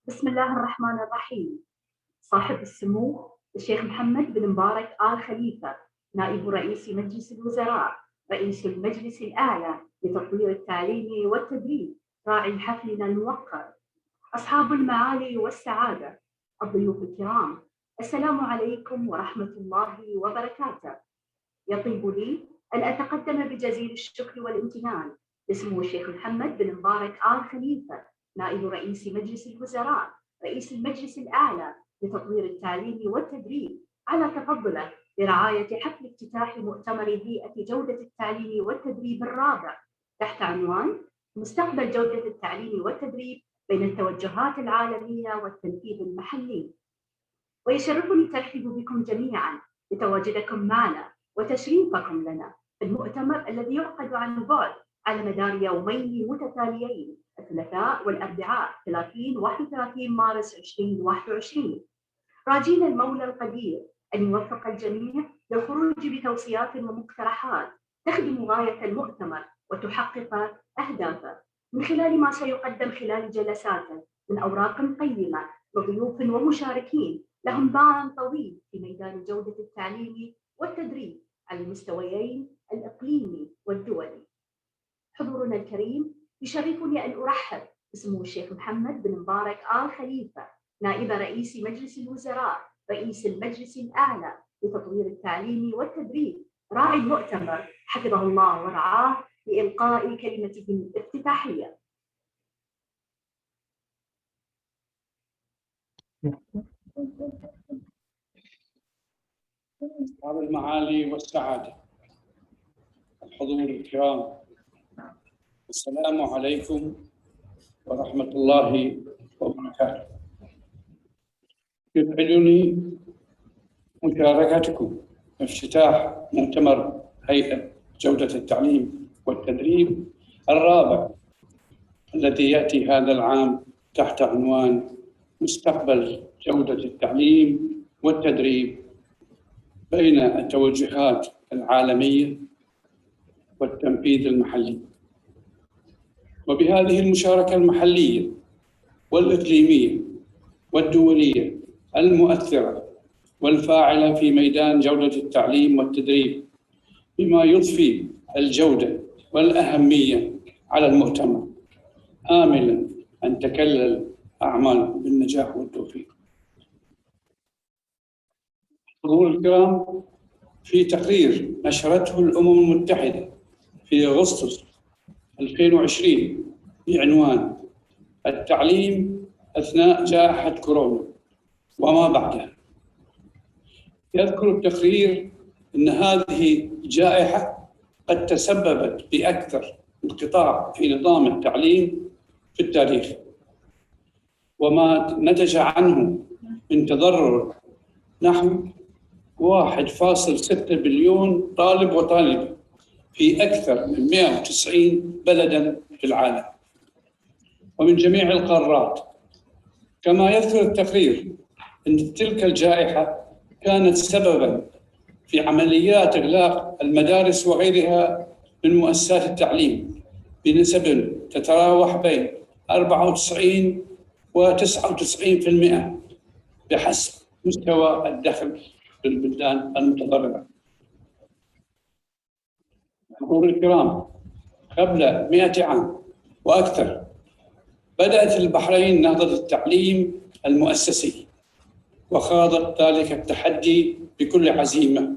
بسم الله الرحمن الرحيم. صاحب السمو الشيخ محمد بن مبارك آل خليفة، نائب رئيس مجلس الوزراء، رئيس المجلس الأعلى لتطوير التعليم والتدريب، راعي حفلنا الموقر، أصحاب المعالي والسعادة، الضيوف الكرام، السلام عليكم ورحمة الله وبركاته. يطيب لي أن أتقدم بجزيل الشكر والامتنان لسمو الشيخ محمد بن مبارك آل خليفة، نائب رئيس مجلس الوزراء، رئيس المجلس الأعلى لتطوير التعليم والتدريب، على تفضله برعاية حفل افتتاح مؤتمر بيئة جودة التعليم والتدريب الرابع تحت عنوان مستقبل جودة التعليم والتدريب بين التوجهات العالمية والتنفيذ المحلي. ويشرفني الترحيب بكم جميعا لتواجدكم معنا وتشريفكم لنا في المؤتمر الذي يعقد عن بعد على مدار يومين متتاليين، الثلاثاء والأربعاء 30 31 مارس 2021، راجين المولى القدير أن يوفق الجميع للخروج بتوصيات ومقترحات تخدم غاية المؤتمر وتحقق أهدافه من خلال ما سيقدم خلال جلساته من أوراق قيمة لضيوف ومشاركين لهم باع طويل في ميدان جودة التعليم والتدريب على المستويين الإقليمي والدولي. حضورنا الكريم، يشرفني أن أرحب بسمو الشيخ محمد بن مبارك آل خليفة، نائب رئيس مجلس الوزراء، رئيس المجلس الأعلى لتطوير التعليم والتدريب، راعي المؤتمر حفظه الله ورعاه، لإلقاء كلمته الافتتاحية. أصحاب المعالي والسعادة، الحضور الكرام، السلام عليكم ورحمة الله وبركاته. يسعدني مشاركتكم في افتتاح مؤتمر هيئة جودة التعليم والتدريب الرابع الذي يأتي هذا العام تحت عنوان مستقبل جودة التعليم والتدريب بين التوجهات العالمية والتنفيذ المحلي. وبهذه المشاركة المحلية والإقليمية والدولية المؤثرة والفاعلة في ميدان جودة التعليم والتدريب، بما يضفي الجودة والأهمية على المؤتمر، آملا أن تكلل أعمالكم بالنجاح والتوفيق. حضور الكرام، في تقرير نشرته الأمم المتحدة في أغسطس 2020 بعنوان التعليم أثناء جائحة كورونا وما بعدها، يذكر التقرير أن هذه الجائحة قد تسببت بأكثر انقطاع في نظام التعليم في التاريخ، وما نتج عنه من تضرر نحو 1.6 بليون طالب وطالبة في أكثر من 190 بلداً في العالم ومن جميع القارات. كما يذكر التقرير أن تلك الجائحة كانت سبباً في عمليات إغلاق المدارس وغيرها من مؤسسات التعليم بنسب تتراوح بين 94 و99% بحسب مستوى الدخل في البلدان المتضررة. حضور الكرام، قبل 100 عام وأكثر بدأت البحرين نهضة التعليم المؤسسي، وخاضت ذلك التحدي بكل عزيمة،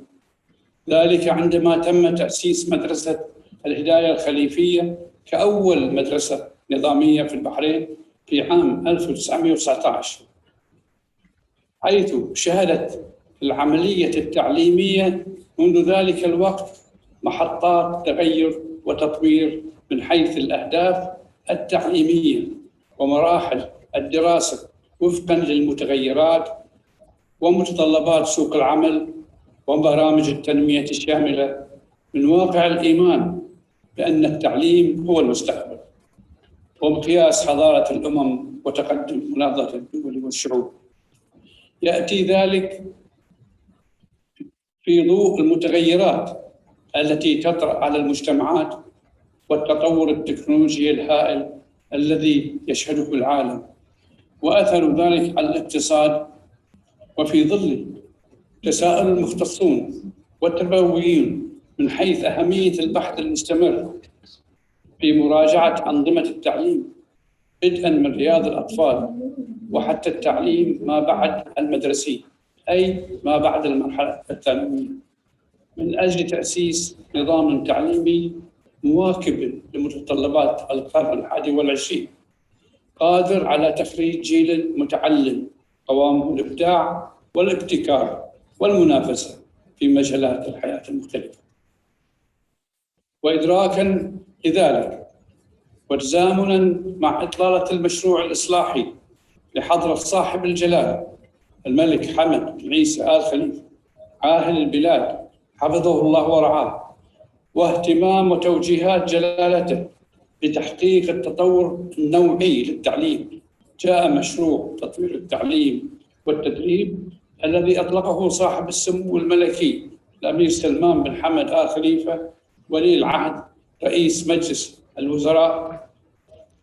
ذلك عندما تم تأسيس مدرسة الهداية الخليفية كأول مدرسة نظامية في البحرين في عام 1919، حيث شهدت العملية التعليمية منذ ذلك الوقت محطات تغير وتطوير من حيث الأهداف التعليمية ومراحل الدراسة وفقاً للمتغيرات ومتطلبات سوق العمل وبرامج التنمية الشاملة، من واقع الإيمان بأن التعليم هو المستقبل ومقياس حضارة الأمم وتقدم مناهضة الدول والشعوب. يأتي ذلك في ضوء المتغيرات التي تطرأ على المجتمعات والتطور التكنولوجي الهائل الذي يشهده العالم، وأثر ذلك على الاقتصاد. وفي ظل تساؤل المختصون والتربويين من حيث أهمية البحث المستمر في مراجعة أنظمة التعليم بدءاً من رياض الأطفال وحتى التعليم ما بعد المدرسي، أي ما بعد المرحلة الثانوية، من أجل تأسيس نظام تعليمي مواكب لمتطلبات القرن ال21، قادر على تخريج جيل متعلم قوامه الإبداع والابتكار والمنافسة في مجالات الحياة المختلفة. وإدراكاً لذلك وتزامناً مع إطلالة المشروع الإصلاحي لحضرة صاحب الجلالة الملك حمد بن عيسى آل خليفة عاهل البلاد حفظه الله ورعاه، واهتمام وتوجيهات جلالته لتحقيق التطور النوعي للتعليم، جاء مشروع تطوير التعليم والتدريب الذي أطلقه صاحب السمو الملكي الأمير سلمان بن حمد آل خليفة ولي العهد رئيس مجلس الوزراء،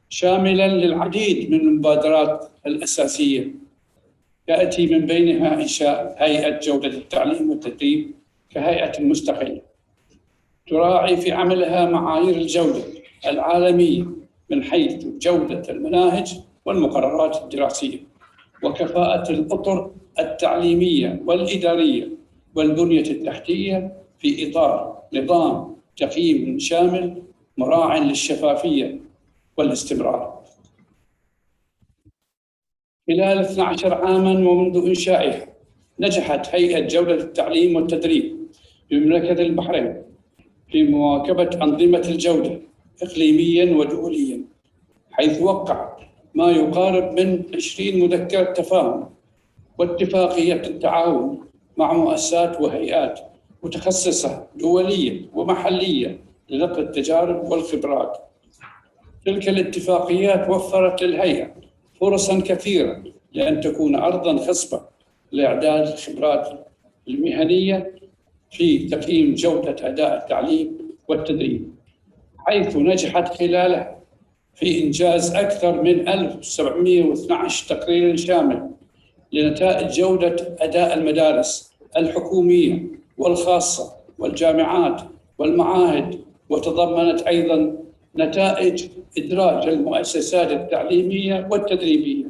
شاملاً للعديد من المبادرات الأساسية يأتي من بينها إنشاء هيئة جودة التعليم والتدريب كهيئة مستقلة تراعي في عملها معايير الجودة العالمية من حيث جودة المناهج والمقررات الدراسية وكفاءة الأطر التعليمية والإدارية والبنية التحتية في إطار نظام تقييم شامل مراع للشفافية والاستمرار. خلال 12 عاماً ومنذ إنشائها نجحت هيئة جودة التعليم والتدريب بمملكة البحرين في مواكبة أنظمة الجودة إقليمياً ودولياً، حيث وقعت ما يقارب من 20 مذكرة تفاهم واتفاقية التعاون مع مؤسسات وهيئات متخصصة دولية ومحلية لنقل التجارب والخبرات. تلك الاتفاقيات وفرت للهيئة فرصاً كثيرة لأن تكون أرضاً خصبة لإعداد الخبرات المهنية في تقييم جودة أداء التعليم والتدريب، حيث نجحت خلاله في إنجاز أكثر من 1712 تقرير شامل لنتائج جودة أداء المدارس الحكومية والخاصة والجامعات والمعاهد، وتضمنت أيضاً نتائج إدراج المؤسسات التعليمية والتدريبية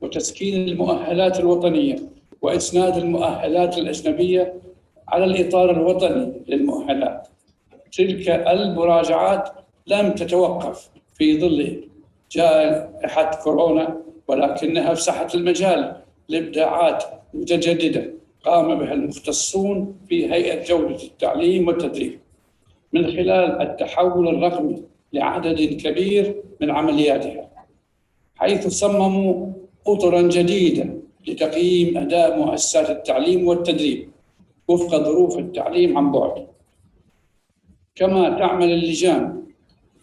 وتسكين المؤهلات الوطنية وإسناد المؤهلات الأجنبية على الإطار الوطني للمؤهلات. تلك المراجعات لم تتوقف في ظل جائحة كورونا، ولكنها فسحت المجال لإبداعات متجددة قام بها المختصون في هيئة جودة التعليم والتدريب من خلال التحول الرقمي لعدد كبير من عملياتها، حيث صمموا أطراً جديدة لتقييم أداء مؤسسات التعليم والتدريب وفق ظروف التعليم عن بعد. كما تعمل اللجان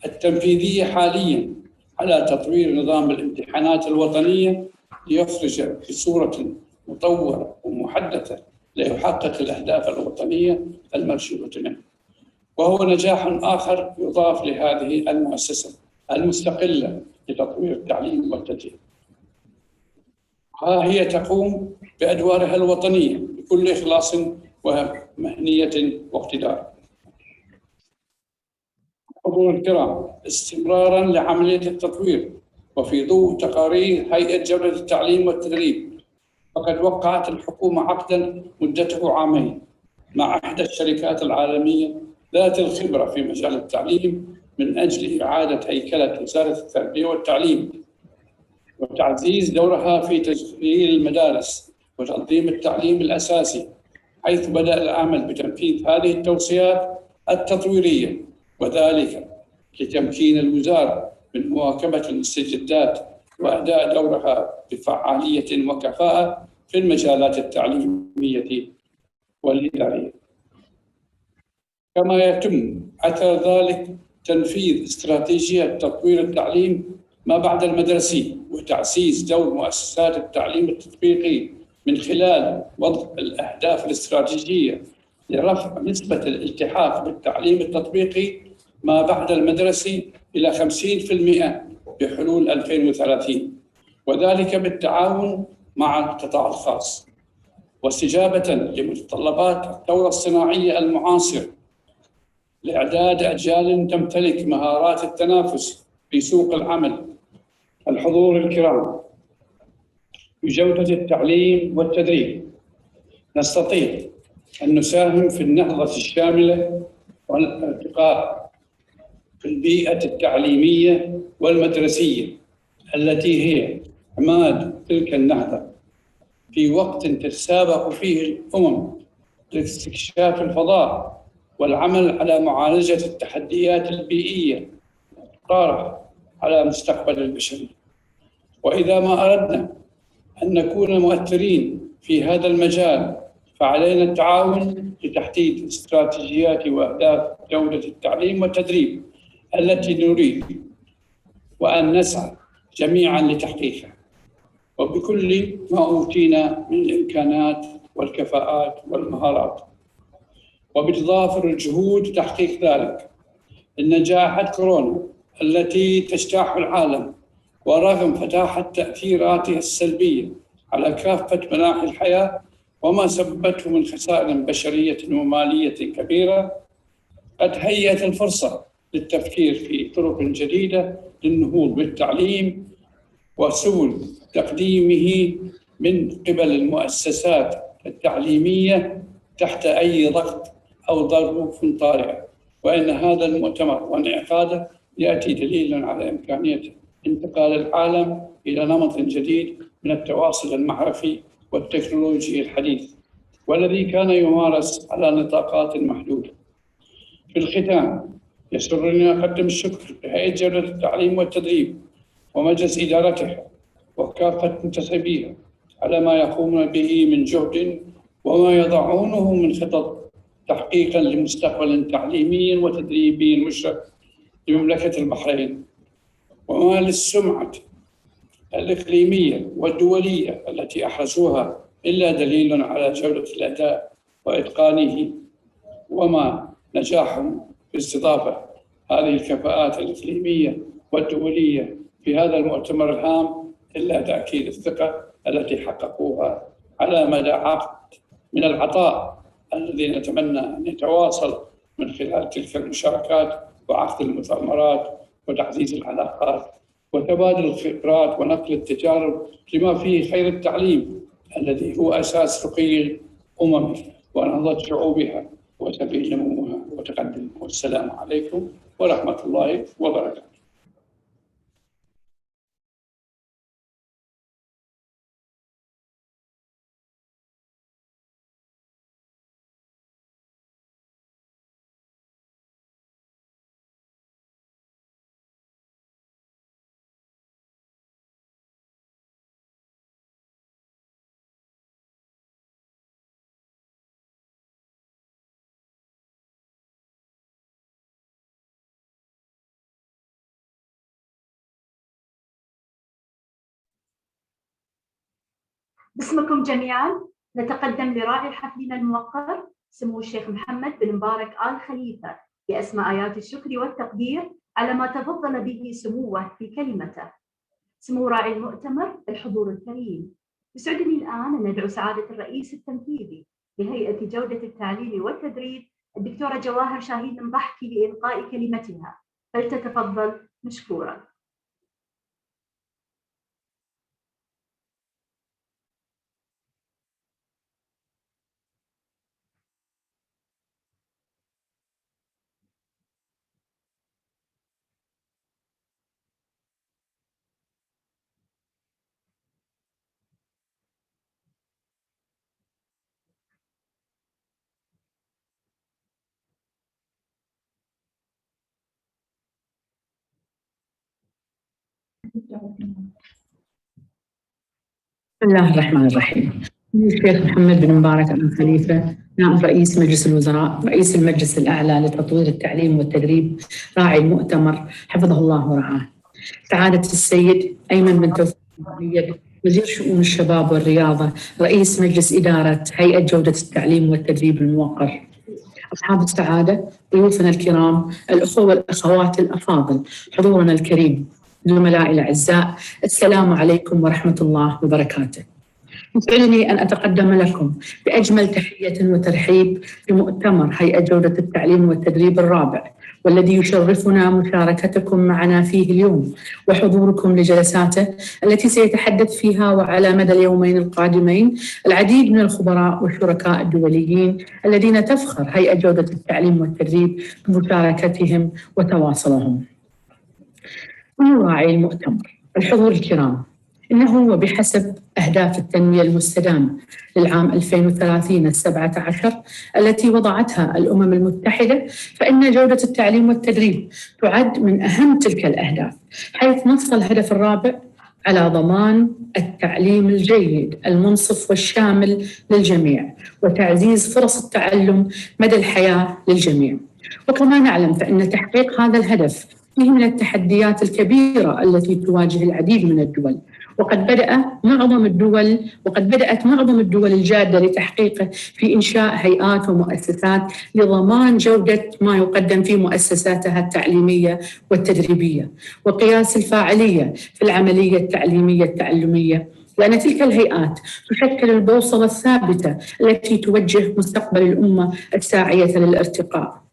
التنفيذية حالياً على تطوير نظام الامتحانات الوطنية ليخرج بصورة مطورة ومحدثة ليحقق الأهداف الوطنية المرشودة منه، وهو نجاح آخر يضاف لهذه المؤسسة المستقلة لتطوير التعليم والتدريب. ها هي تقوم بأدوارها الوطنية بكل إخلاص ومهنية واقتدار. حضور الكرام، استمراراً لعملية التطوير وفي ضوء تقارير هيئة جودة التعليم والتدريب، فقد وقعت الحكومة عقداً مدته عامين مع إحدى الشركات العالمية ذات الخبرة في مجال التعليم من أجل إعادة هيكلة وزارة التربية والتعليم وتعزيز دورها في تشغيل المدارس وتنظيم التعليم الأساسي، حيث بدأ العمل بتنفيذ هذه التوصيات التطويرية، وذلك لتمكين الوزارة من مواكبة المستجدات وأداء دورها بفعالية وكفاءة في المجالات التعليمية والإدارية. كما يتم أثر ذلك تنفيذ استراتيجية تطوير التعليم ما بعد المدرسي وتعزيز دور مؤسسات التعليم التطبيقي من خلال وضع الأهداف الاستراتيجية لرفع نسبة الالتحاق بالتعليم التطبيقي ما بعد المدرسي إلى 50% بحلول 2030، وذلك بالتعاون مع القطاع الخاص، واستجابة لمتطلبات الثورة الصناعية المعاصرة لإعداد أجيال تمتلك مهارات التنافس في سوق العمل. الحضور الكرام، بجودة التعليم والتدريب نستطيع أن نساهم في النهضة الشاملة والارتقاء في البيئة التعليمية والمدرسية التي هي عماد تلك النهضة، في وقت تتسابق فيه الأمم لاستكشاف الفضاء والعمل على معالجة التحديات البيئية الطارئة على مستقبل البشرية. وإذا ما أردنا أن نكون مؤثرين في هذا المجال فعلينا التعاون لتحديد استراتيجيات وأهداف جودة التعليم والتدريب التي نريد وأن نسعى جميعاً لتحقيقها، وبكل ما أوتينا من الإمكانات والكفاءات والمهارات، وبتضافر الجهود لتحقيق ذلك. إن جائحة كورونا التي تجتاح العالم ورغم فتاحة تأثيراتها السلبية على كافة مناحي الحياة وما سببته من خسائر بشرية ومالية كبيرة، قد هيأت الفرصة للتفكير في طرق جديدة للنهوض بالتعليم وسبل تقديمه من قبل المؤسسات التعليمية تحت أي ضغط أو ظروف طارئة. وإن هذا المؤتمر وانعقاده يأتي دليلاً على إمكانية انتقال العالم إلى نمط جديد من التواصل المعرفي والتكنولوجي الحديث، والذي كان يمارس على نطاقات محدودة. في الختام، يسرني أن أقدم الشكر لهيئة جودة التعليم والتدريب ومجلس إدارتها وكافة منتسبيها على ما يقومون به من جهد وما يضعونه من خطط تحقيقاً لمستقبل تعليمي وتدريبي مشرف لمملكة البحرين، وما للسمعة الإقليمية والدولية التي أحرزوها إلا دليل على جودة الأداء وإتقانه، وما نجاحهم في استضافة هذه الكفاءات الإقليمية والدولية في هذا المؤتمر الهام إلا تأكيد الثقة التي حققوها على مدى عقد من العطاء الذي نتمنى أن يتواصل من خلال تلك المشاركات وعقد المؤتمرات وتعزيز العلاقات وتبادل الخبرات ونقل التجارب لما فيه خير التعليم الذي هو أساس رقي الأمم ونهضة شعوبها وسبيل نموها وتقدمها. والسلام عليكم ورحمة الله وبركاته. باسمكم جميعا نتقدم لراعي حفلنا الموقر سمو الشيخ محمد بن مبارك آل خليفة بأسمى آيات الشكر والتقدير على ما تفضل به سموه في كلمته. سمو راعي المؤتمر الحضور الكريم، يسعدني الآن أن ندعو سعادة الرئيس التنفيذي لهيئة جودة التعليم والتدريب الدكتورة جواهر شاهين المضحكي لإلقاء كلمتها، فلتتفضل مشكورة. بسم الله الرحمن الرحيم. الشيخ محمد بن مبارك آل خليفة نائب رئيس مجلس الوزراء رئيس المجلس الأعلى لتطوير التعليم والتدريب راعي المؤتمر حفظه الله ورعاه. سعادة السيد أيمن بن توفيق وزير شؤون الشباب والرياضة رئيس مجلس إدارة هيئة جودة التعليم والتدريب الموقر. أصحاب السعادة، ضيوفنا الكرام، الأخوة والأخوات الأفاضل، حضورنا الكريم، زملائي الأعزاء، السلام عليكم ورحمة الله وبركاته. يسعدني أن أتقدم لكم بأجمل تحية وترحيب بمؤتمر هيئة جودة التعليم والتدريب الرابع، والذي يشرفنا مشاركتكم معنا فيه اليوم وحضوركم لجلساته التي سيتحدث فيها وعلى مدى اليومين القادمين العديد من الخبراء والشركاء الدوليين الذين تفخر هيئة جودة التعليم والتدريب بمشاركتهم وتواصلهم. من راعي المؤتمر؟ الحضور الكرام، إنه وبحسب أهداف التنمية المستدامة للعام 2030 17 التي وضعتها الأمم المتحدة، فإن جودة التعليم والتدريب تعد من أهم تلك الأهداف، حيث نص الهدف الرابع على ضمان التعليم الجيد المنصف والشامل للجميع وتعزيز فرص التعلم مدى الحياة للجميع. وكما نعلم فإن تحقيق هذا الهدف فيه من التحديات الكبيرة التي تواجه العديد من الدول، وقد بدأت معظم الدول الجادة لتحقيقه في إنشاء هيئات ومؤسسات لضمان جودة ما يقدم في مؤسساتها التعليمية والتدريبية، وقياس الفاعلية في العملية التعليمية التعلمية، لأن تلك الهيئات تشكل البوصلة الثابتة التي توجه مستقبل الأمة الساعية للارتقاء،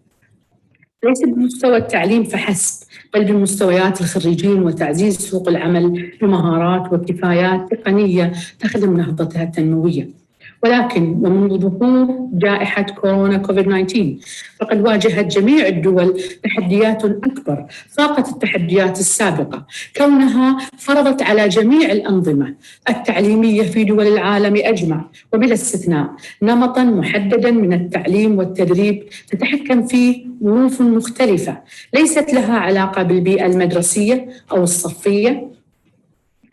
ليس بمستوى التعليم فحسب، بل بمستويات الخريجين وتعزيز سوق العمل بمهارات وكفايات تقنية تخدم نهضتها التنموية. ولكن ومنذ ظهور جائحة كورونا كوفيد-19 فقد واجهت جميع الدول تحديات أكبر فاقت التحديات السابقة، كونها فرضت على جميع الأنظمة التعليمية في دول العالم أجمع وبلا استثناء نمطاً محدداً من التعليم والتدريب تتحكم فيه ظروف مختلفة ليست لها علاقة بالبيئة المدرسية أو الصفية،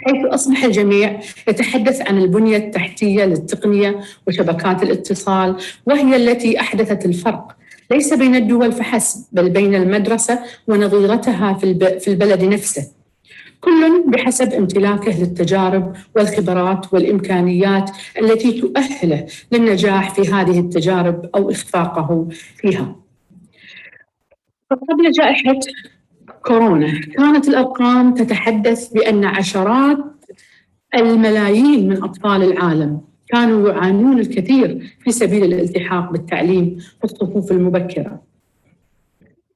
حيث أصبح الجميع يتحدث عن البنية التحتية للتقنية وشبكات الاتصال، وهي التي أحدثت الفرق ليس بين الدول فحسب، بل بين المدرسة ونظيرتها في البلد نفسه، كل بحسب امتلاكه للتجارب والخبرات والإمكانيات التي تؤهله للنجاح في هذه التجارب أو إخفاقه فيها. قبل جائحة كورونا كانت الأرقام تتحدث بأن عشرات الملايين من أطفال العالم كانوا يعانون الكثير في سبيل الالتحاق بالتعليم في الصفوف المبكرة،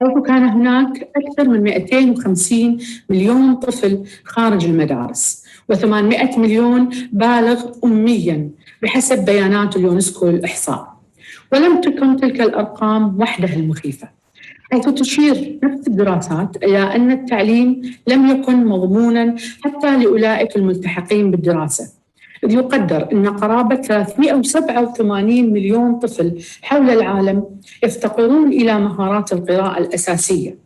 حيث كان هناك أكثر من 250 مليون طفل خارج المدارس و800 مليون بالغ أمياً بحسب بيانات اليونسكو للإحصاء. ولم تكن تلك الأرقام وحدها المخيفة، حيث تشير نفس الدراسات إلى أن التعليم لم يكن مضموناً حتى لأولئك الملتحقين بالدراسة، إذ يقدر أن قرابة 387 مليون طفل حول العالم يفتقرون إلى مهارات القراءة الأساسية.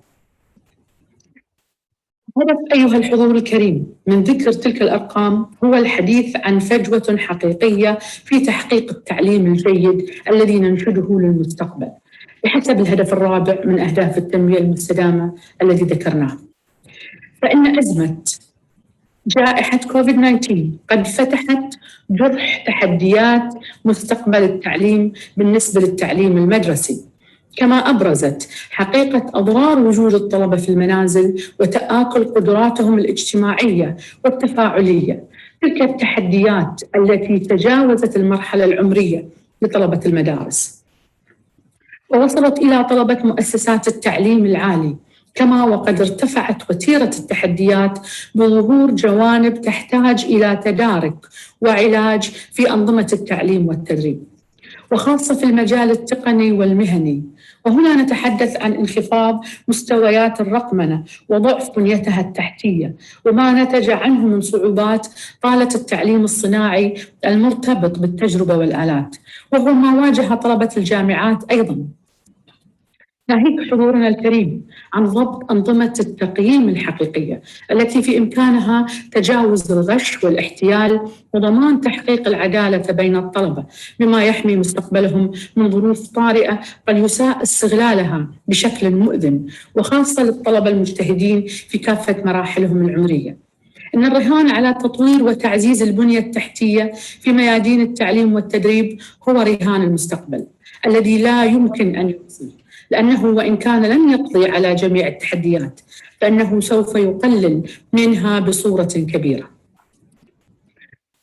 هدف أيها الحضور الكريم من ذكر تلك الأرقام هو الحديث عن فجوة حقيقية في تحقيق التعليم الجيد الذي ننشده للمستقبل بحسب الهدف الرابع من أهداف التنمية المستدامة الذي ذكرناه. فإن أزمة جائحة كوفيد-19 قد فتحت جرح تحديات مستقبل التعليم بالنسبة للتعليم المدرسي، كما أبرزت حقيقة أضرار وجود الطلبة في المنازل وتآكل قدراتهم الاجتماعية والتفاعلية، تلك التحديات التي تجاوزت المرحلة العمرية لطلبة المدارس ووصلت إلى طلبة مؤسسات التعليم العالي، كما وقد ارتفعت وتيرة التحديات بظهور جوانب تحتاج إلى تدارك وعلاج في أنظمة التعليم والتدريب، وخاصة في المجال التقني والمهني. وهنا نتحدث عن انخفاض مستويات الرقمنة وضعف بنيتها التحتية، وما نتج عنه من صعوبات طالة التعليم الصناعي المرتبط بالتجربة والآلات، وهو ما واجه طلبة الجامعات أيضاً. ناهيك حضورنا الكريم عن ضبط أنظمة التقييم الحقيقية التي في إمكانها تجاوز الغش والاحتيال وضمان تحقيق العدالة بين الطلبة، بما يحمي مستقبلهم من ظروف طارئة قد يساء استغلالها بشكل مؤذن، وخاصة للطلبة المجتهدين في كافة مراحلهم العمرية. إن الرهان على تطوير وتعزيز البنية التحتية في ميادين التعليم والتدريب هو رهان المستقبل الذي لا يمكن أن يحصل، لأنه وإن كان لن يقضي على جميع التحديات فإنه سوف يقلل منها بصورة كبيرة.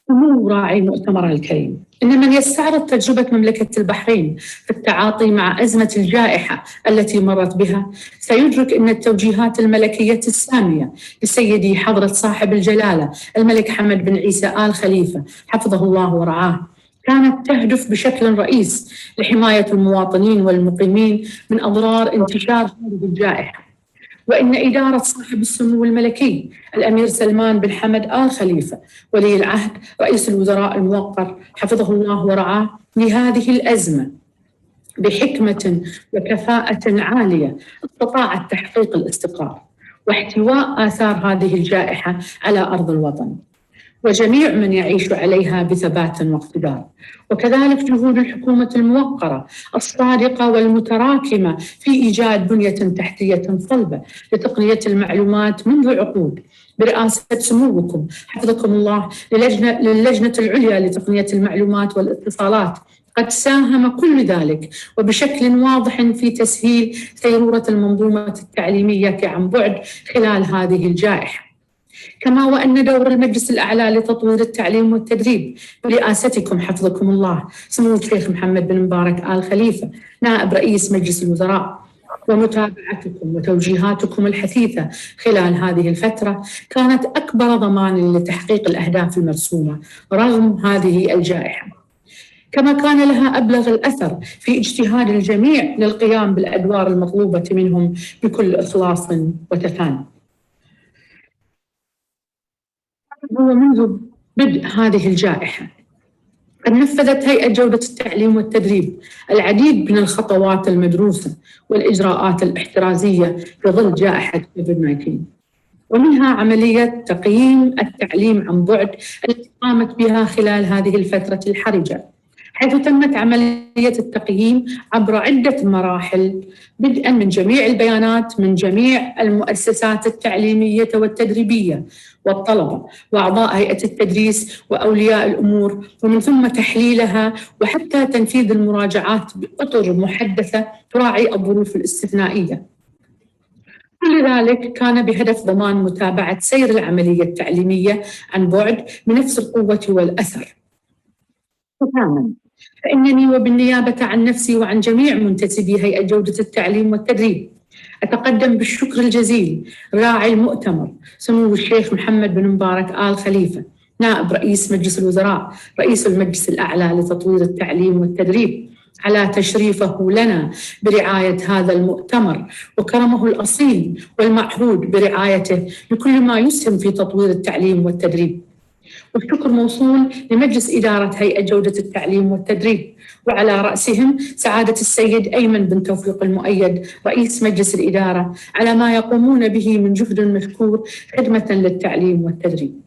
سمو راعي المؤتمر الكريم، إن من يستعرض تجربة مملكة البحرين في التعاطي مع أزمة الجائحة التي مرت بها سيدرك أن التوجيهات الملكية السامية لسيدي حضرة صاحب الجلالة الملك حمد بن عيسى آل خليفة حفظه الله ورعاه كانت تهدف بشكل رئيس لحماية المواطنين والمقيمين من أضرار انتشار هذه الجائحة، وإن إدارة صاحب السمو الملكي الأمير سلمان بن حمد آل خليفة ولي العهد رئيس الوزراء الموقر حفظه الله ورعاه لهذه الأزمة بحكمة وكفاءة عالية استطاعت تحقيق الاستقرار واحتواء آثار هذه الجائحة على أرض الوطن وجميع من يعيش عليها بثبات واقتدار، وكذلك جهود الحكومة الموقرة الصادقة والمتراكمة في إيجاد بنية تحتية صلبة لتقنية المعلومات منذ عقود برئاسة سموكم حفظكم الله للجنة العليا لتقنية المعلومات والاتصالات. قد ساهم كل ذلك وبشكل واضح في تسهيل سيرورة المنظومة التعليمية عن بعد خلال هذه الجائحة، كما وأن دور المجلس الأعلى لتطوير التعليم والتدريب برئاستكم حفظكم الله سمو الشيخ محمد بن مبارك آل خليفة نائب رئيس مجلس الوزراء ومتابعتكم وتوجيهاتكم الحثيثة خلال هذه الفترة كانت أكبر ضمان لتحقيق الأهداف المرسومة رغم هذه الجائحة، كما كان لها أبلغ الأثر في اجتهاد الجميع للقيام بالأدوار المطلوبة منهم بكل إخلاص وتفاني. ومنذ بدء هذه الجائحة قد نفذت هيئة جودة التعليم والتدريب العديد من الخطوات المدروسة والإجراءات الاحترازية في ظل جائحة كوفيد-19، ومنها عملية تقييم التعليم عن بعد التي قامت بها خلال هذه الفترة الحرجة، حيث تمت عملية التقييم عبر عدة مراحل بدءاً من جميع البيانات من جميع المؤسسات التعليمية والتدريبية والطلبة وأعضاء هيئة التدريس وأولياء الأمور، ومن ثم تحليلها وحتى تنفيذ المراجعات بأطر محدثة تراعي الظروف الاستثنائية. كل ذلك كان بهدف ضمان متابعة سير العملية التعليمية عن بعد بنفس القوة والأثر. تماماً، فإنني وبالنيابة عن نفسي وعن جميع منتسبي هيئة جودة التعليم والتدريب أتقدم بالشكر الجزيل راعي المؤتمر سمو الشيخ محمد بن مبارك آل خليفة نائب رئيس مجلس الوزراء رئيس المجلس الأعلى لتطوير التعليم والتدريب على تشريفه لنا برعاية هذا المؤتمر وكرمه الأصيل والمعهود برعايته لكل ما يسهم في تطوير التعليم والتدريب. والشكر موصول لمجلس إدارة هيئة جودة التعليم والتدريب وعلى رأسهم سعادة السيد أيمن بن توفيق المؤيد رئيس مجلس الإدارة على ما يقومون به من جهد مشكور خدمة للتعليم والتدريب.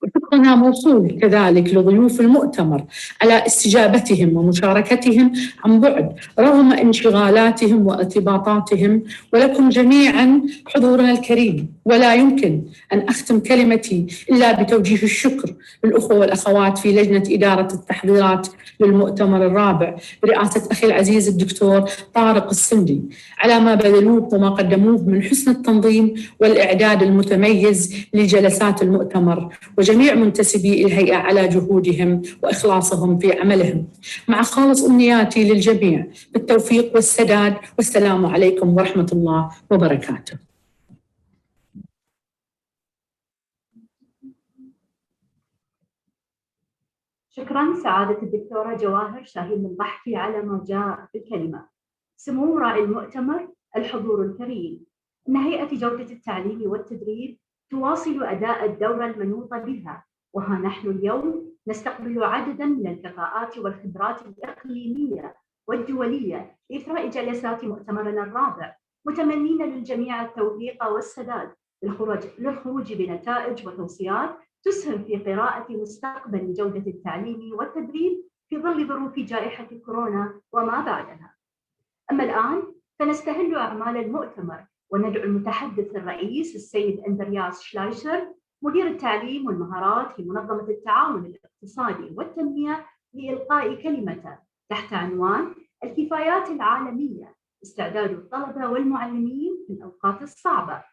وشكرنا موصول كذلك لضيوف المؤتمر على استجابتهم ومشاركتهم عن بعد رغم انشغالاتهم وارتباطاتهم، ولكم جميعا حضورنا الكريم. ولا يمكن أن أختم كلمتي إلا بتوجيه الشكر للأخوة والأخوات في لجنة إدارة التحضيرات للمؤتمر الرابع برئاسة أخي العزيز الدكتور طارق السندي على ما بذلوه وما قدموه من حسن التنظيم والإعداد المتميز لجلسات المؤتمر، وجميع منتسبي الهيئة على جهودهم وإخلاصهم في عملهم، مع خالص أمنياتي للجميع بالتوفيق والسداد، والسلام عليكم ورحمة الله وبركاته. شكراً سعادة الدكتورة جواهر شاهين الضحكي على ما جاء في الكلمة. سمو راعي المؤتمر، الحضور الكريم، إن هيئة جودة التعليم والتدريب تواصل أداء الدور المنوط بها، وها نحن اليوم نستقبل عدداً من الكفاءات والخبرات الإقليمية والدولية لإثراء جلسات مؤتمرنا الرابع، متمنين للجميع التوفيق والسداد للخروج بنتائج وتوصيات تسهم في قراءة مستقبل جودة التعليم والتدريب في ظل ظروف جائحة كورونا وما بعدها. أما الآن فنستهل أعمال المؤتمر وندعو المتحدث الرئيس السيد أندرياس شلايشر مدير التعليم والمهارات في منظمة التعاون الاقتصادي والتنمية لإلقاء كلمته تحت عنوان الكفايات العالمية، استعداد الطلبة والمعلمين في الأوقات الصعبة.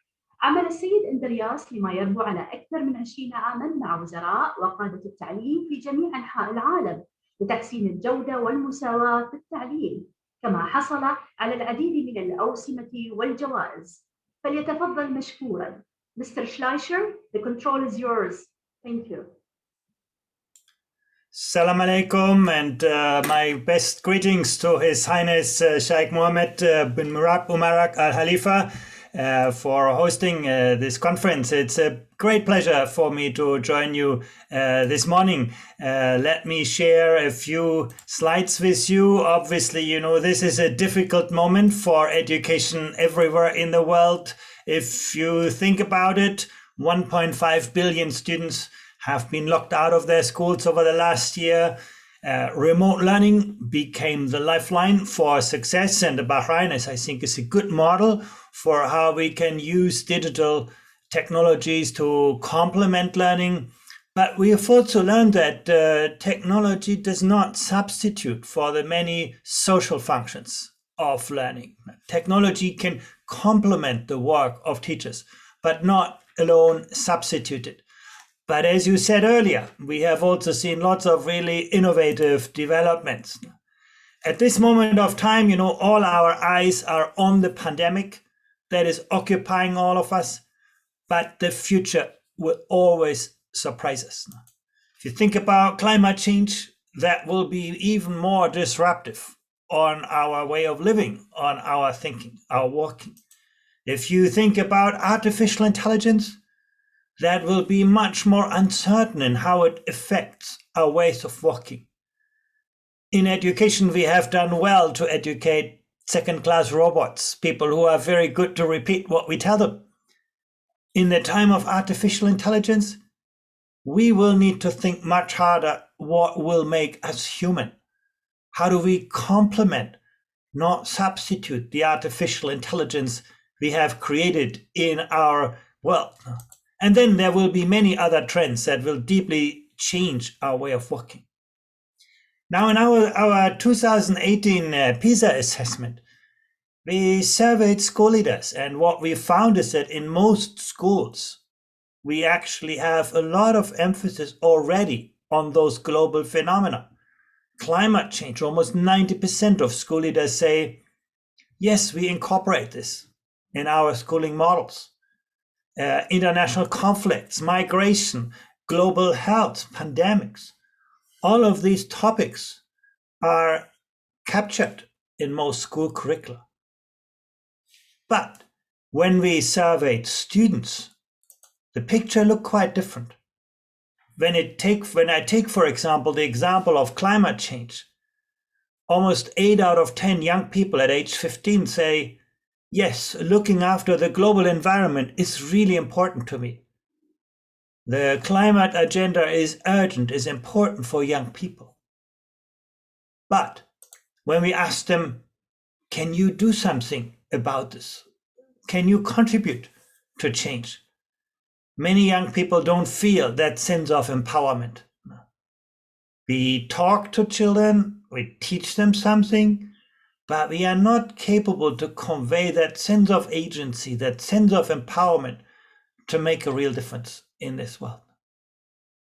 عمل السيد اندرياس لما يربو على أكثر من 20 عاماً مع وزراء وقادة التعليم في جميع أنحاء العالم لتحسين الجودة والمساواة في التعليم، كما حصل على العديد من الأوسمة والجوائز. فليتفضل مشكوراً. Mr. Schleicher, the control is yours. Thank you. Salam alaikum, and my best greetings to His Highness Sheikh Mohammed bin Mubarak Al Khalifa for hosting this conference. It's a great pleasure for me to join you this morning. Let me share a few slides with you. Obviously, you know, this is a difficult moment for education everywhere in the world. If you think about it, 1.5 billion students have been locked out of their schools over the last year. Remote learning became the lifeline for success, and Bahrain, I think, is a good model for how we can use digital technologies to complement learning. But we have also learned that technology does not substitute for the many social functions of learning. Technology can complement the work of teachers, but not alone substitute it. But as you said earlier, we have also seen lots of really innovative developments. At this moment of time, you know, all our eyes are on the pandemic that is occupying all of us, but the future will always surprise us. If you think about climate change, that will be even more disruptive on our way of living, on our thinking, our working. If you think about artificial intelligence, that will be much more uncertain in how it affects our ways of working. In education, we have done well to educate second-class robots, people who are very good to repeat what we tell them. In the time of artificial intelligence, we will need to think much harder what will make us human. How do we complement, not substitute, the artificial intelligence we have created in our world? And then there will be many other trends that will deeply change our way of working. Now, in our 2018 PISA assessment, we surveyed school leaders, and what we found is that in most schools, we actually have a lot of emphasis already on those global phenomena. Climate change, almost 90% of school leaders say, yes, we incorporate this in our schooling models. International conflicts, migration, global health, pandemics, all of these topics are captured in most school curricula. But when we surveyed students, the picture looked quite different. When I take, for example, the example of climate change, almost 8 out of 10 young people at age 15 say, yes, looking after the global environment is really important to me. The climate agenda is urgent, is important for young people. But when we ask them, can you do something about this? Can you contribute to change? Many young people don't feel that sense of empowerment. We talk to children, we teach them something, but we are not capable to convey that sense of agency, that sense of empowerment to make a real difference in this world.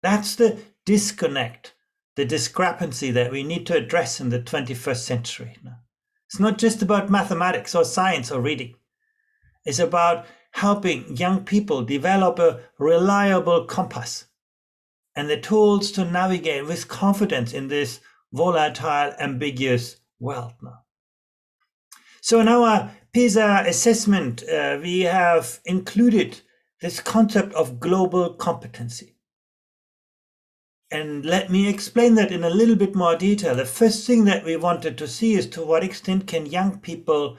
That's the disconnect, the discrepancy that we need to address in the 21st century. It's not just about mathematics or science or reading. It's about helping young people develop a reliable compass and the tools to navigate with confidence in this volatile, ambiguous world. So in our PISA assessment, we have included this concept of global competency. And let me explain that in a little bit more detail. The first thing that we wanted to see is to what extent can young people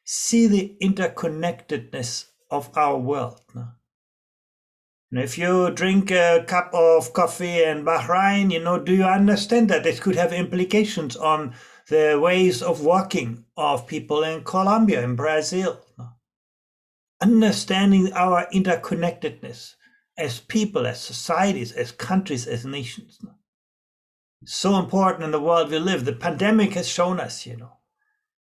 see the interconnectedness of our world. And if you drink a cup of coffee in Bahrain, do you understand that this could have implications on the ways of working of people in Colombia, in Brazil? Understanding our interconnectedness as people, as societies, as countries, as nations. So important in the world we live. The pandemic has shown us,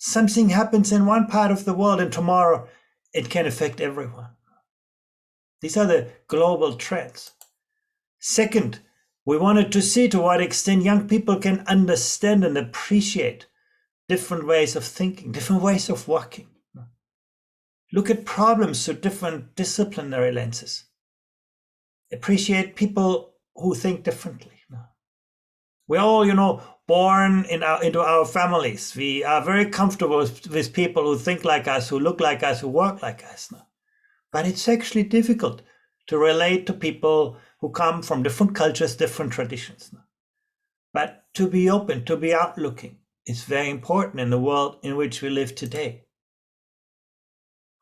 Something happens in one part of the world and tomorrow it can affect everyone. These are the global trends. Second, we wanted to see to what extent young people can understand and appreciate different ways of thinking, different ways of working. Look at problems through different disciplinary lenses. Appreciate people who think differently. We're all, born into our families. We are very comfortable with people who think like us, who look like us, who work like us. But it's actually difficult to relate to people who come from different cultures, different traditions. But to be open, to be outlooking, is very important in the world in which we live today.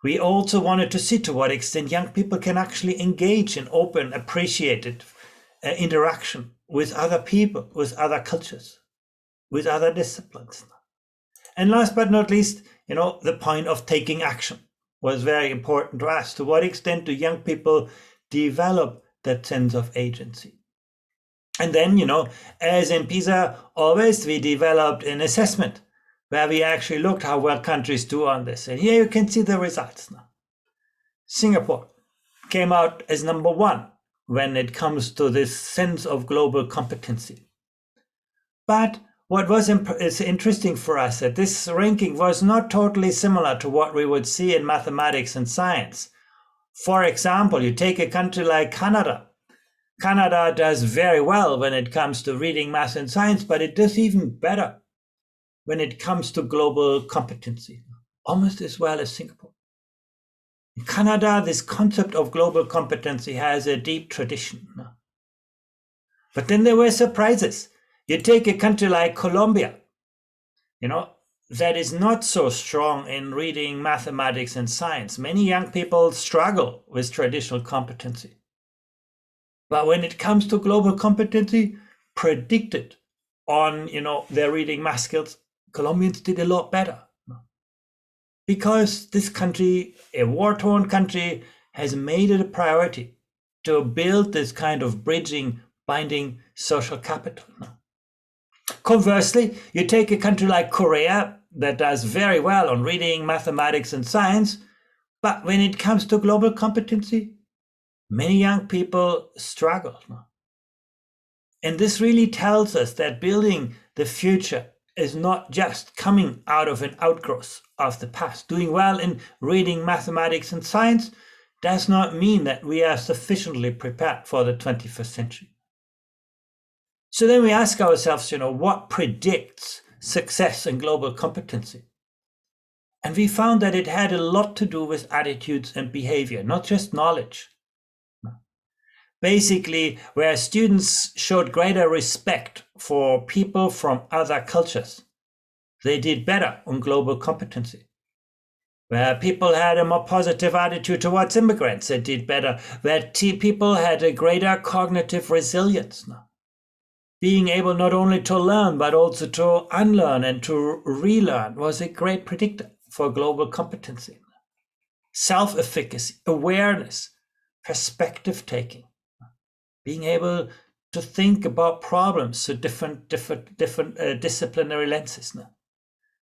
We also wanted to see to what extent young people can actually engage in open, appreciated interaction with other people, with other cultures, with other disciplines. And last but not least, the point of taking action was very important to us. To what extent do young people develop that sense of agency? And then, as in PISA, always we developed an assessment where we actually looked how well countries do on this. And here you can see the results now. Singapore came out as number 1 when it comes to this sense of global competency. But what was interesting for us that this ranking was not totally similar to what we would see in mathematics and science. For example, you take a country like Canada. Canada does very well when it comes to reading, math, and science, but it does even better when it comes to global competency, almost as well as Singapore. In Canada, this concept of global competency has a deep tradition. But then there were surprises. You take a country like Colombia, that is not so strong in reading, mathematics, and science. Many young people struggle with traditional competency. But when it comes to global competency, predicted on, their reading math skills, Colombians did a lot better. Because this country, a war-torn country, has made it a priority to build this kind of bridging, binding social capital. Conversely, you take a country like Korea that does very well on reading, mathematics, and science, but when it comes to global competency, many young people struggle. And this really tells us that building the future is not just coming out of an outgrowth of the past. Doing well in reading, mathematics, and science does not mean that we are sufficiently prepared for the 21st century. So then we ask ourselves, what predicts success in global competency? And we found that it had a lot to do with attitudes and behavior, not just knowledge. Basically, where students showed greater respect for people from other cultures, they did better on global competency. Where people had a more positive attitude towards immigrants, they did better. Where people had a greater cognitive resilience. Being able not only to learn, but also to unlearn and to relearn was a great predictor for global competency. Self-efficacy, awareness, perspective taking. Being able to think about problems through different disciplinary lenses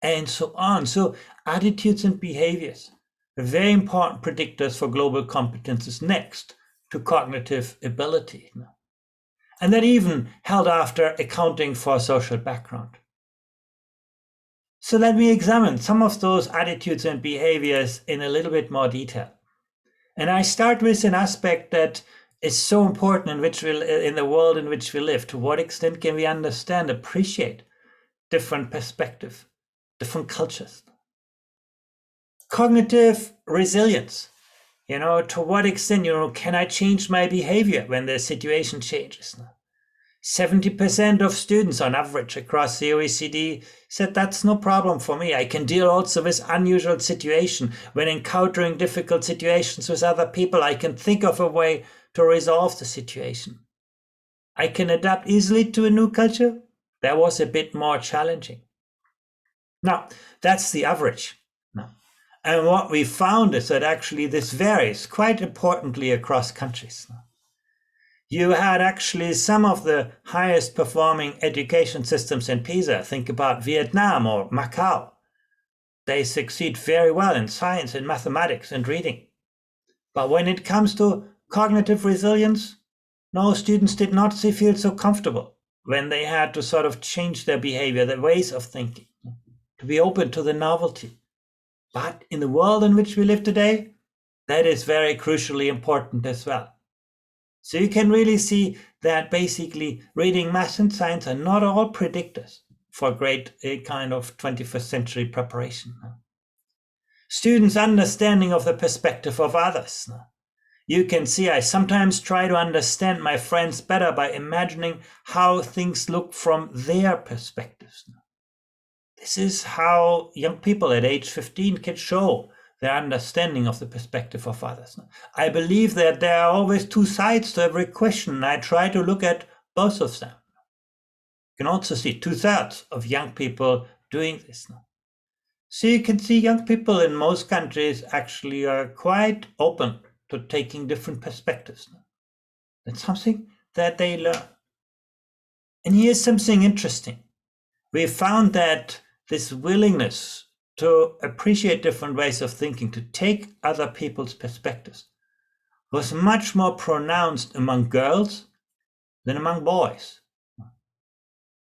and so on. So attitudes and behaviors are very important predictors for global competences next to cognitive ability. And that even held after accounting for social background. So let me examine some of those attitudes and behaviors in a little bit more detail. And I start with an aspect that is so important in the world in which we live. To what extent can we understand, appreciate different perspectives, different cultures? Cognitive resilience. To what extent, can I change my behavior when the situation changes? 70% of students on average across the OECD said that's no problem for me. I can deal also with unusual situations. When encountering difficult situations with other people, I can think of a way to resolve the situation. I can adapt easily to a new culture. That was a bit more challenging. Now, that's the average. And what we found is that actually this varies quite importantly across countries. You had actually some of the highest performing education systems in PISA. Think about Vietnam or Macau. they succeed very well in science and mathematics and reading. But when it comes to cognitive resilience, no, students did not feel so comfortable when they had to sort of change their behavior, their ways of thinking, to be open to the novelty. But in the world in which we live today, that is very crucially important as well. So you can really see that basically reading, math, and science are not all predictors for great kind of 21st century preparation. Students' understanding of the perspective of others. You can see I sometimes try to understand my friends better by imagining how things look from their perspectives. This is how young people at age 15 can show their understanding of the perspective of others. I believe that there are always two sides to every question, and I try to look at both of them. You can also see 2/3 of young people doing this. So you can see young people in most countries actually are quite open to taking different perspectives. That's something that they learn. And here's something interesting. We found that this willingness to appreciate different ways of thinking, to take other people's perspectives, was much more pronounced among girls than among boys.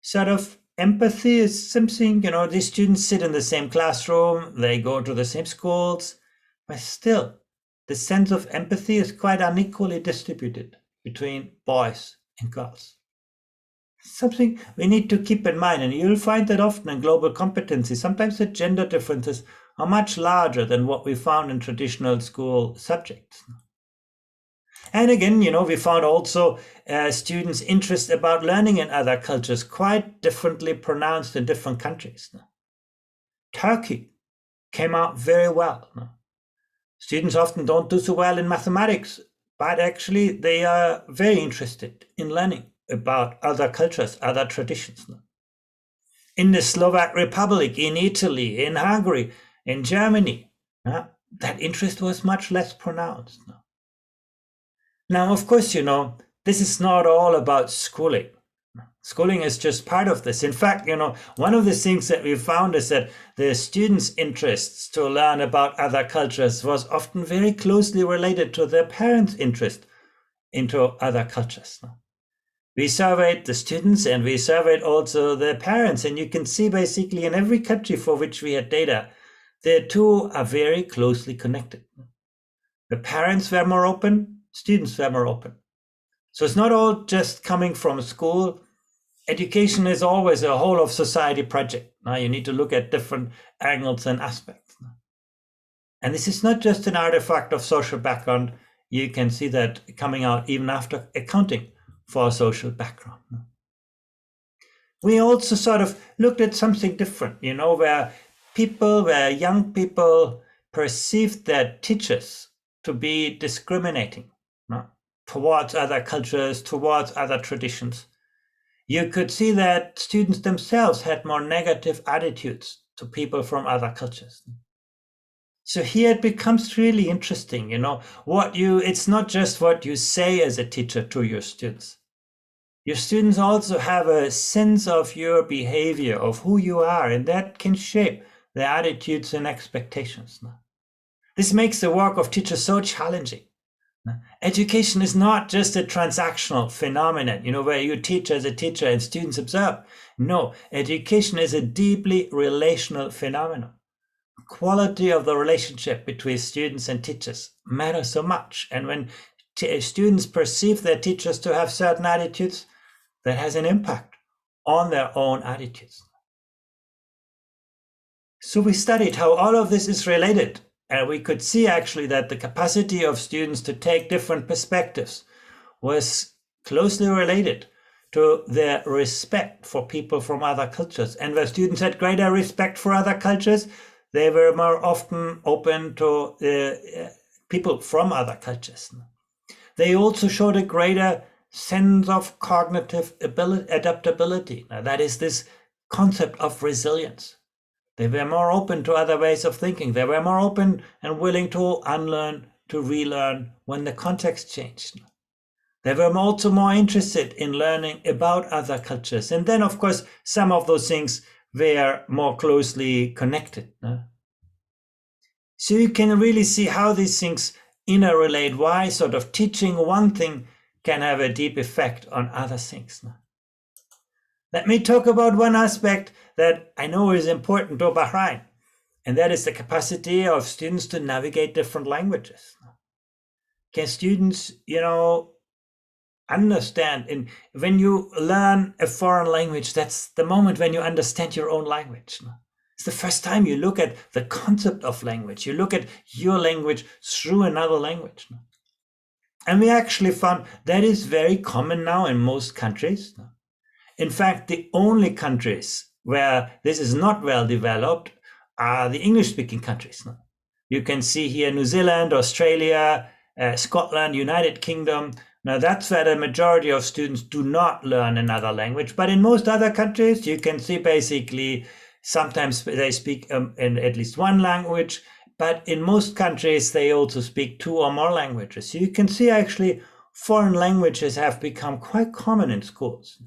Sort of empathy is something, these students sit in the same classroom, they go to the same schools, but still, the sense of empathy is quite unequally distributed between boys and girls. Something we need to keep in mind, and you'll find that often in global competency. Sometimes the gender differences are much larger than what we found in traditional school subjects. And again, we found also students' interest about learning in other cultures quite differently pronounced in different countries. Turkey came out very well. Students often don't do so well in mathematics, but actually they are very interested in learning about other cultures, other traditions. In the Slovak Republic, in Italy, in Hungary, in Germany, that interest was much less pronounced. Now, of course, this is not all about schooling. Schooling is just part of this. In fact, one of the things that we found is that the students' interests to learn about other cultures was often very closely related to their parents' interest into other cultures. We surveyed the students and we surveyed also the parents, and you can see basically in every country for which we had data, the two are very closely connected. The parents were more open, students were more open. So it's not all just coming from school. Education is always a whole of society project. Now you need to look at different angles and aspects. And this is not just an artifact of social background. You can see that coming out even after accounting for social background. We also sort of looked at something different, where young people perceived their teachers to be discriminating towards other cultures, towards other traditions. You could see that students themselves had more negative attitudes to people from other cultures. So here it becomes really interesting, it's not just what you say as a teacher to your students. Your students also have a sense of your behavior, of who you are, and that can shape their attitudes and expectations. This makes the work of teachers so challenging. Education is not just a transactional phenomenon, where you teach as a teacher and students observe. No, education is a deeply relational phenomenon. Quality of the relationship between students and teachers matters so much. And when students perceive their teachers to have certain attitudes, that has an impact on their own attitudes. So we studied how all of this is related, and we could see actually that the capacity of students to take different perspectives was closely related to their respect for people from other cultures. And where students had greater respect for other cultures, they were more often open to people from other cultures. They also showed a greater sense of cognitive adaptability. Now, that is this concept of resilience. They were more open to other ways of thinking. They were more open and willing to unlearn, to relearn when the context changed. They were also more interested in learning about other cultures. And then, of course, some of those things were more closely connected. So you can really see how these things interrelate, why sort of teaching one thing can have a deep effect on other things. Let me talk about one aspect that I know is important to Bahrain, and that is the capacity of students to navigate different languages. Can students, understand? And when you learn a foreign language, that's the moment when you understand your own language. It's the first time you look at the concept of language. You look at your language through another language. And we actually found that is very common now in most countries. In fact, the only countries where this is not well developed are the English-speaking countries. You can see here New Zealand, Australia, Scotland, United Kingdom. Now that's where the majority of students do not learn another language. But in most other countries, you can see basically sometimes they speak in at least one language, but in most countries, they also speak 2 or more languages. So you can see actually foreign languages have become quite common in schools.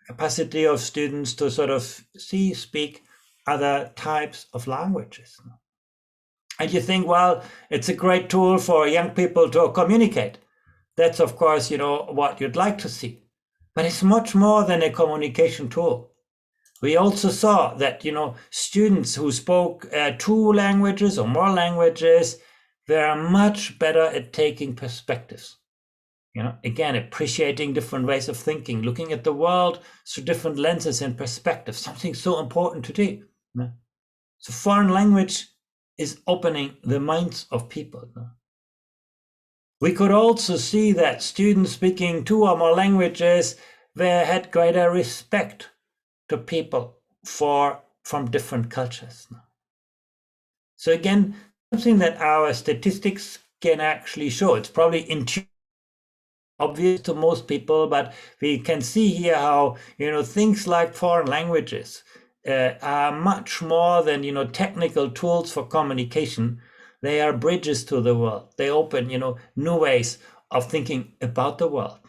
Capacity of students to sort of speak other types of languages. And you think, well, it's a great tool for young people to communicate. That's, of course, what you'd like to see. But it's much more than a communication tool. We also saw that, students who spoke 2 languages or more languages were much better at taking perspectives. Again, appreciating different ways of thinking, looking at the world through different lenses and perspectives, something so important today. So foreign language is opening the minds of people. We could also see that students speaking 2 or more languages had greater respect to people from different cultures. So again, something that our statistics can actually show. It's probably obvious to most people, but we can see here how things like foreign languages are much more than technical tools for communication. They are bridges to the world. They open new ways of thinking about the world.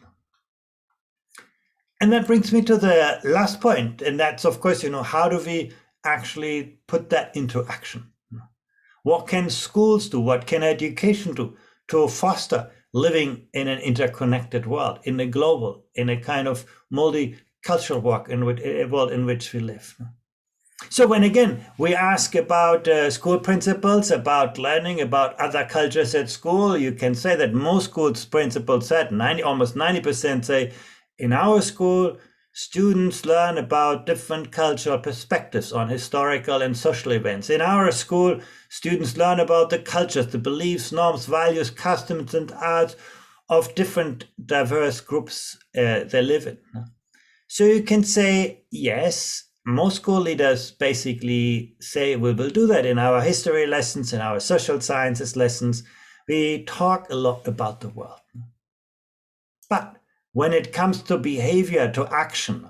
And that brings me to the last point, and that's, of course, how do we actually put that into action? What can schools do? What can education do to foster living in an interconnected world, in a kind of multicultural world in which we live? So when, again, we ask about school principals, about learning, about other cultures at school, you can say that most schools principals said, almost 90% say, in our school, students learn about different cultural perspectives on historical and social events. In our school, students learn about the cultures, the beliefs, norms, values, customs, and arts of different diverse groups they live in. So you can say, yes, most school leaders basically say we will do that in our history lessons, in our social sciences lessons. We talk a lot about the world. But when it comes to behavior, to action,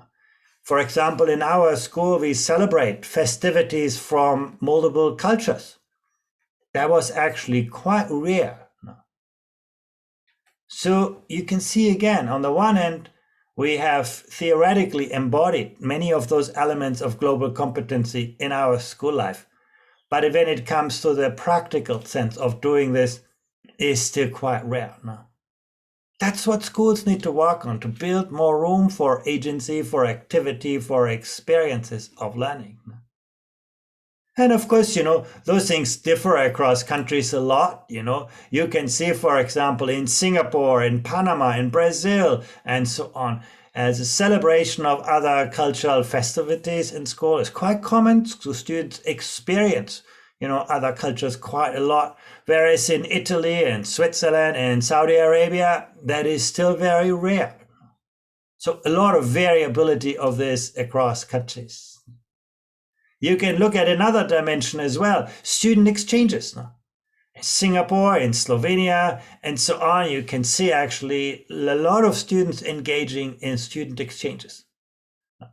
for example, in our school, we celebrate festivities from multiple cultures. That was actually quite rare. So you can see again, on the one hand, we have theoretically embodied many of those elements of global competency in our school life. But when it comes to the practical sense of doing this, is still quite rare. That's what schools need to work on, to build more room for agency, for activity, for experiences of learning. And of course, those things differ across countries a lot. You can see, for example, in Singapore, in Panama, in Brazil, and so on, as a celebration of other cultural festivities in school is quite common. So students experience, other cultures quite a lot. Whereas in Italy and Switzerland and Saudi Arabia, that is still very rare. So a lot of variability of this across countries. You can look at another dimension as well, student exchanges. In Singapore, in Slovenia, and so on, you can see actually a lot of students engaging in student exchanges,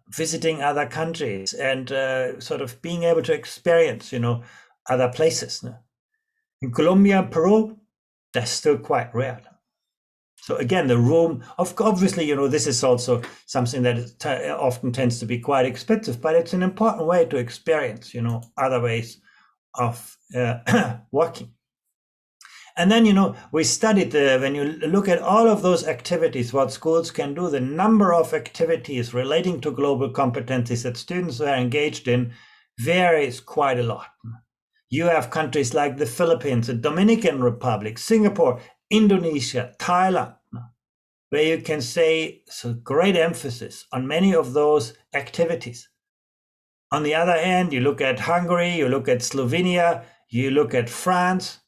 visiting other countries and sort of being able to experience, other places. In Colombia and Peru, that's still quite rare. So again, the room, obviously, this is also something that often tends to be quite expensive, but it's an important way to experience, other ways of working. And then, we studied, when you look at all of those activities, what schools can do, the number of activities relating to global competencies that students are engaged in varies quite a lot. You have countries like the Philippines, the Dominican Republic, Singapore, Indonesia, Thailand, where you can say so great emphasis on many of those activities. On the other hand, you look at Hungary, you look at Slovenia, you look at France,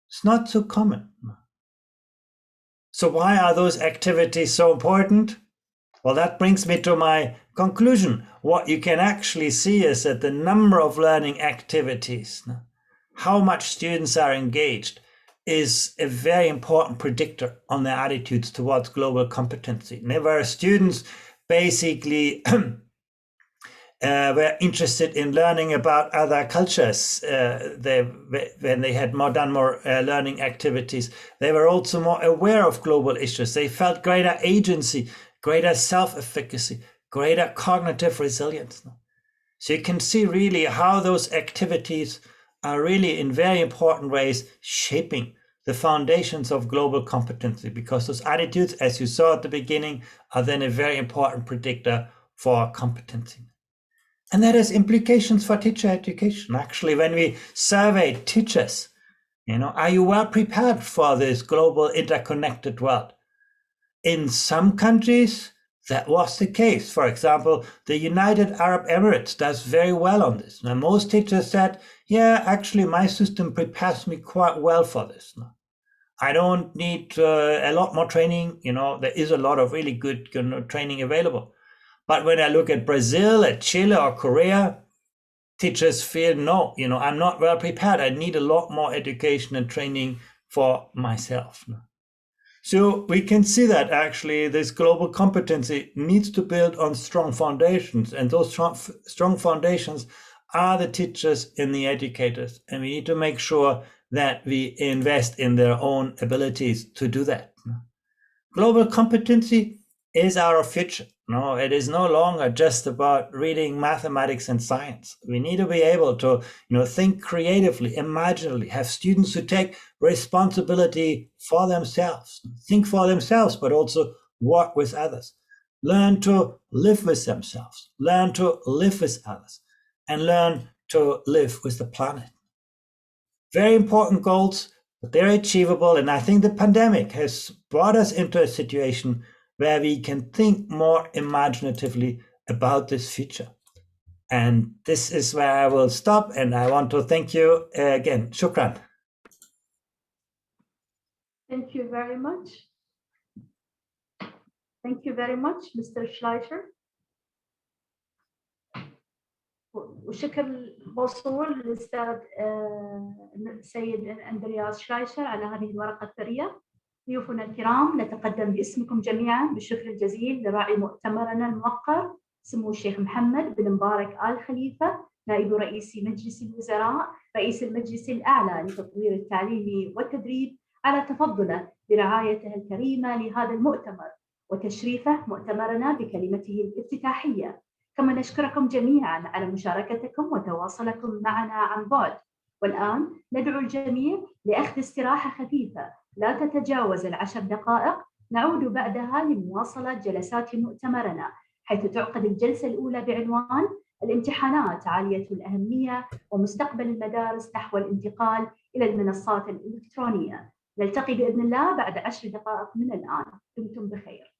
it's not so common. So why are those activities so important? Well, that brings me to my conclusion. What you can actually see is that the number of learning activities, how much students are engaged, is a very important predictor on their attitudes towards global competency. Where students basically were interested in learning about other cultures. When they had done more learning activities, they were also more aware of global issues. They felt greater agency, greater self-efficacy, greater cognitive resilience. So you can see really how those activities are really in very important ways shaping the foundations of global competency, because those attitudes, as you saw at the beginning, are then a very important predictor for competency. And that has implications for teacher education. Actually, when we surveyed teachers, are you well prepared for this global interconnected world? In some countries, that was the case. For example, the United Arab Emirates does very well on this. Now, most teachers said, yeah, actually, my system prepares me quite well for this. I don't need a lot more training. There is a lot of really good training available. But when I look at Brazil, at Chile, or Korea, teachers feel, no, I'm not well prepared. I need a lot more education and training for myself. So we can see that actually this global competency needs to build on strong foundations. And those strong foundations are the teachers and the educators. And we need to make sure that we invest in their own abilities to do that. Global competency is our future. No, it is no longer just about reading mathematics and science. We need to be able to, think creatively, imaginatively, have students who take responsibility for themselves, think for themselves, but also work with others, learn to live with themselves, learn to live with others, and learn to live with the planet. Very important goals, but they're achievable. And I think the pandemic has brought us into a situation where we can think more imaginatively about this future. And this is where I will stop. And I want to thank you again. Shukran. Thank you very much. Thank you very much, Mr. Schleicher. وشكر موصول للأستاذ السيد أندرياس شلايشر على هذه الورقة الثرية. ضيوفنا الكرام، نتقدم باسمكم جميعا بالشكر الجزيل لراعي مؤتمرنا الموقر سمو الشيخ محمد بن مبارك آل خليفة، نائب رئيس مجلس الوزراء رئيس المجلس الأعلى لتطوير التعليم والتدريب، على تفضله برعايته الكريمة لهذا المؤتمر وتشريفه مؤتمرنا بكلمته الافتتاحية. كما نشكركم جميعا على مشاركتكم وتواصلكم معنا عن بعد. والآن ندعو الجميع لأخذ استراحة خفيفة لا تتجاوز 10 دقائق، نعود بعدها لمواصلة جلسات مؤتمرنا، حيث تعقد الجلسة الأولى بعنوان الامتحانات عالية الأهمية ومستقبل المدارس نحو الانتقال إلى المنصات الإلكترونية. نلتقي بإذن الله بعد 10 دقائق من الآن. دمتم بخير.